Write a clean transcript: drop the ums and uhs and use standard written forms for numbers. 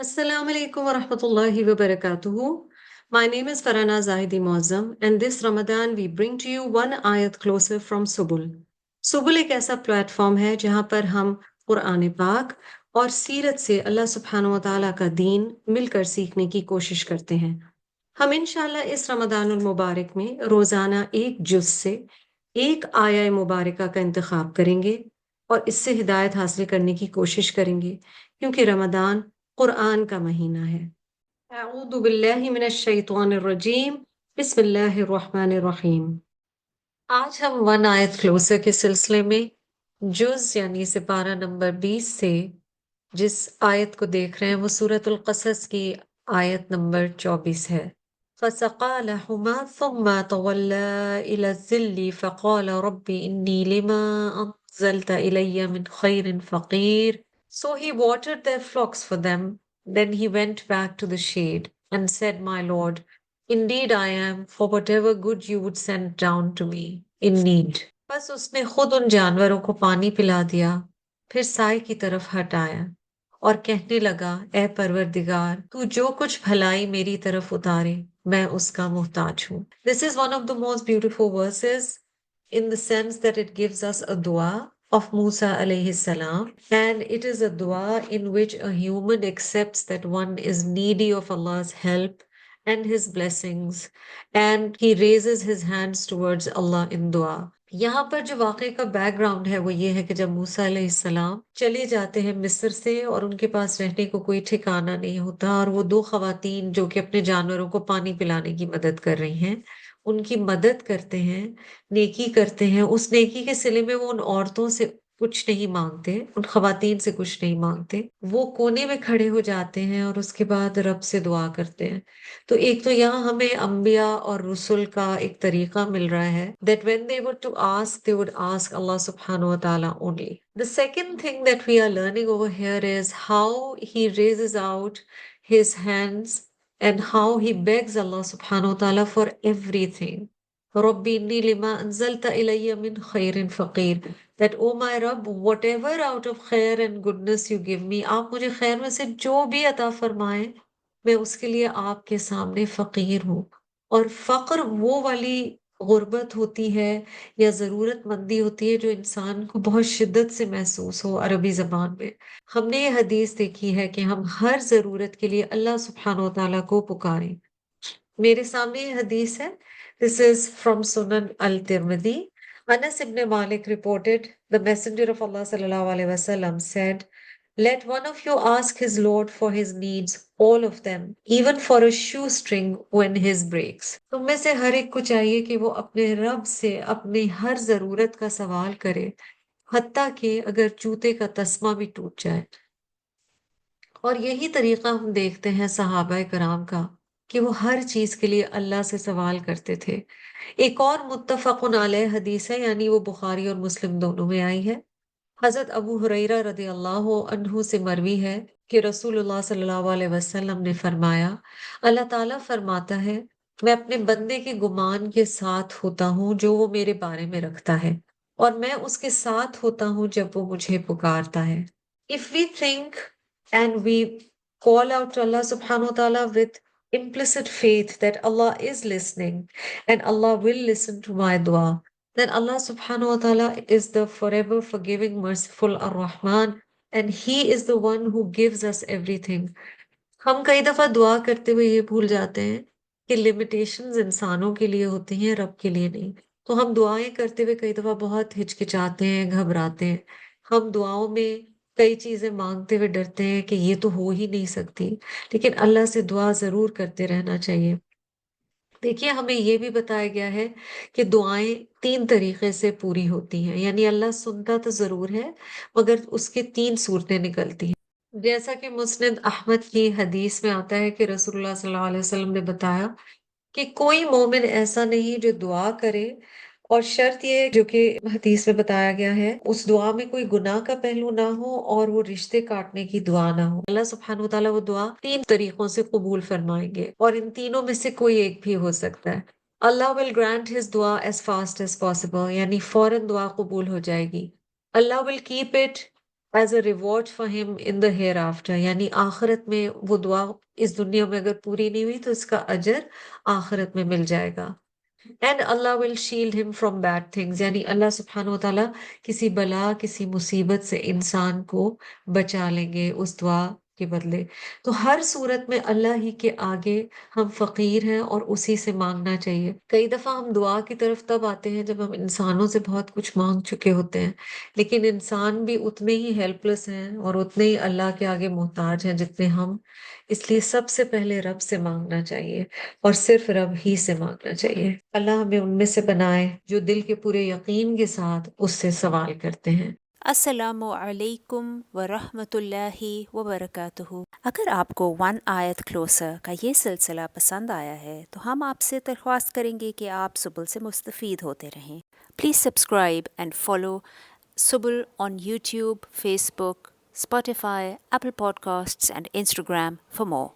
Assalamu alaikum wa rahmatullahi wa barakatuhu. My name is Farana Zahidi Muazzam, and this Ramadan we bring to you one ayat closer from Subul. Subul एक ऐसा platform है जहां पर हम कुरान पाक और सीरत से अल्लाह सुब्हानहु व तआला का दीन मिलकर सीखने की कोशिश करते हैं। हम इंशाल्लाह इस रमदानुल मुबारक में रोजाना एक जुज से एक आया मुबारका का इंतखाब करेंगे और इससे हिदायत हासिल करने की कोशिश करेंगे, क्योंकि रमदान कुरान का महीना है। अऊज़ु बिल्लाहि मिनश शैतानिर रजीम, बिस्मिल्लाहिर रहमानिर रहीम। आज हम वन आयत क्लोजर के सिलसिले में जुज यानी सिपारा नंबर 20 से जिस आयत को देख रहे हैं वो सूरतुल क़सस की आयत नंबर 24 है। फसक़ा लहुमा थुम्मा तवल्ला इला ज़िल्ली फ़क़ाल रब्बी इन्नी लिमा अंज़लत इलय्या मिन खैरिन फ़क़ीर। So he watered their flocks for them. Then he went back to the shade and said, My Lord, indeed I am for whatever good you would send down to me in need. बस उसने खुद उन जानवरों को पानी पिला दिया, फिर साए की तरफ हट आया और कहने लगा, ए परवरदिगार, तू जो कुछ भलाई मेरी तरफ उतारे, मैं उसका मोहताज हूँ. This is one of the most beautiful verses in the sense that it gives us a dua of Musa alayhi salam, and it is a dua in which a human accepts that one is needy of Allah's help and his blessings, and he raises his hands towards Allah in dua. यहाँ पर जो वाक़े का background है वो ये है कि जब मूसा अलैहिस्सलाम चले जाते हैं मिस्र से और उनके पास रहने को कोई ठिकाना नहीं होता, और वो दो खवातीन जो कि अपने जानवरों को पानी पिलाने की मदद कर रही हैं, उनकी मदद करते हैं, नेकी करते हैं। उस नेकी के सिले में वो उन औरतों से कुछ नहीं मांगते, उन खवातीन से कुछ नहीं मांगते, वो कोने में खड़े हो जाते हैं और उसके बाद रब से दुआ करते हैं। तो एक तो यहाँ हमें अंबिया और रुसुल का एक तरीका मिल रहा है that when they were to ask, they would ask Allah subhanahu wa ta'ala only. The second thing that we are learning over here is how he raises out his hands and how he begs Allah subhanahu wa ta'ala for everything. Rabbi inni lima anzalta ilayya min khairin faqir. That, oh my Rabb, whatever out of khair and goodness you give me, आप मुझे खैर में से जो भी अता फरमाएं, मैं उसके लिए आपके सामने फकीर हूँ। और फक्र वो वाली गुर्बत होती है या ज़रूरतमंदी होती है जो इंसान को बहुत शिद्दत से महसूस हो अरबी ज़बान में। हमने ये हदीस देखी है कि हम हर ज़रूरत के लिए अल्लाह सुब्हानहु व तआला को पुकारें। मेरे सामने ये हदीस है। This is from Sunan al-Tirmidhi. Anas ibn Malik reported, the Messenger of Allah sallallahu alaihi wasallam said, let one of you ask his Lord for his needs, all of them, even for a shoestring when his breaks. तुम में से हर एक को चाहिए कि वो अपने रब से अपनी हर जरूरत का सवाल करे, हत्ता कि अगर जूते का तस्मा भी टूट जाए। और यही तरीका हम देखते हैं सहाबा कराम का कि वो हर चीज के लिए अल्लाह से सवाल करते थे। एक और मुत्तफकुन अलैह हदीस है, यानी वो बुखारी और मुस्लिम दोनों में आई है। हजरत अबू हुरैरा रदी अल्लाह अन्हु से मरवी है कि रसूलुल्लाह सल्लल्लाहु अलैहि वसल्लम ने फरमाया, अल्लाह ताला फरमाता है, मैं अपने बंदे के गुमान के साथ होता हूँ जो वो मेरे बारे में रखता है, और मैं उसके साथ होता हूँ जब वो मुझे पुकारता है। If we think and we call out to Allah subhanahu wa ta'ala with implicit faith that Allah is listening and Allah will listen to my dua, then Allah subhanahu wa ta'ala is the forever forgiving, merciful Ar-Rahman, and He is the one who gives us everything. हम कई दफा दुआ करते हुए ये भूल जाते हैं कि लिमिटेशंस इंसानों के लिए होती हैं, रब के लिए नहीं। तो हम दुआएं करते हुए कई दफा बहुत हिचकिचाते हैं, घबराते हैं। हम दुआओं में कई चीजें मांगते हुए डरते हैं कि ये तो हो ही नहीं सकती, लेकिन अल्लाह से दुआ जरूर करते रहना चाहिए। देखिए, हमें ये भी बताया गया है कि दुआएं 3 तरीके से पूरी होती हैं, यानी अल्लाह सुनता तो ज़रूर है, मगर उसकी 3 सूरतें निकलती हैं। जैसा कि मुस्नद अहमद की हदीस में आता है कि रसूलुल्लाह सल्लल्लाहु अलैहि वसल्लम ने बताया कि कोई मोमिन ऐसा नहीं जो दुआ करे, और शर्त ये है, जो कि हदीस में बताया गया है, उस दुआ में कोई गुनाह का पहलू ना हो और वो रिश्ते काटने की दुआ ना हो। अल्लाह सुब्हानहु व तआला वो दुआ 3 तरीकों से कबूल फरमाएंगे, और इन तीनों में से कोई एक भी हो सकता है। अल्लाह विल ग्रांट हिज दुआ एज फास्ट एज पॉसिबल, यानी फौरन दुआ कबूल हो जाएगी। Allah will keep it as a reward for him in the hair after, یعنی آخرت میں وہ دعا اس دنیا میں اگر پوری نہیں ہوئی تو اس کا اجر آخرت میں مل جائے گا. اینڈ اللہ ول شیلڈ ہم فرام بیڈ تھنگز، یعنی اللہ سبحانہ و تعالیٰ کسی بلا کسی مصیبت سے انسان کو بچا لیں گے اس دعا کے بدلے. تو ہر صورت میں اللہ ہی کے آگے ہم فقیر ہیں اور اسی سے مانگنا چاہیے. کئی دفعہ ہم دعا کی طرف تب آتے ہیں جب ہم انسانوں سے بہت کچھ مانگ چکے ہوتے ہیں، لیکن انسان بھی اتنے ہی ہیلپ لیس ہیں اور اتنے ہی اللہ کے آگے محتاج ہیں جتنے ہم. اس لیے سب سے پہلے رب سے مانگنا چاہیے اور صرف رب ہی سے مانگنا چاہیے. اللہ ہمیں ان میں سے بنائے جو دل کے پورے یقین کے ساتھ اس سے سوال کرتے ہیں. السلام علیکم ورحمۃ اللہ وبرکاتہ. اگر آپ کو ون آیت کلوسر کا یہ سلسلہ پسند آیا ہے تو ہم آپ سے درخواست کریں گے کہ آپ سبل سے مستفید ہوتے رہیں. پلیز سبسکرائب اینڈ فالو سبل on YouTube, Facebook, Spotify, Apple podcasts and Instagram for more.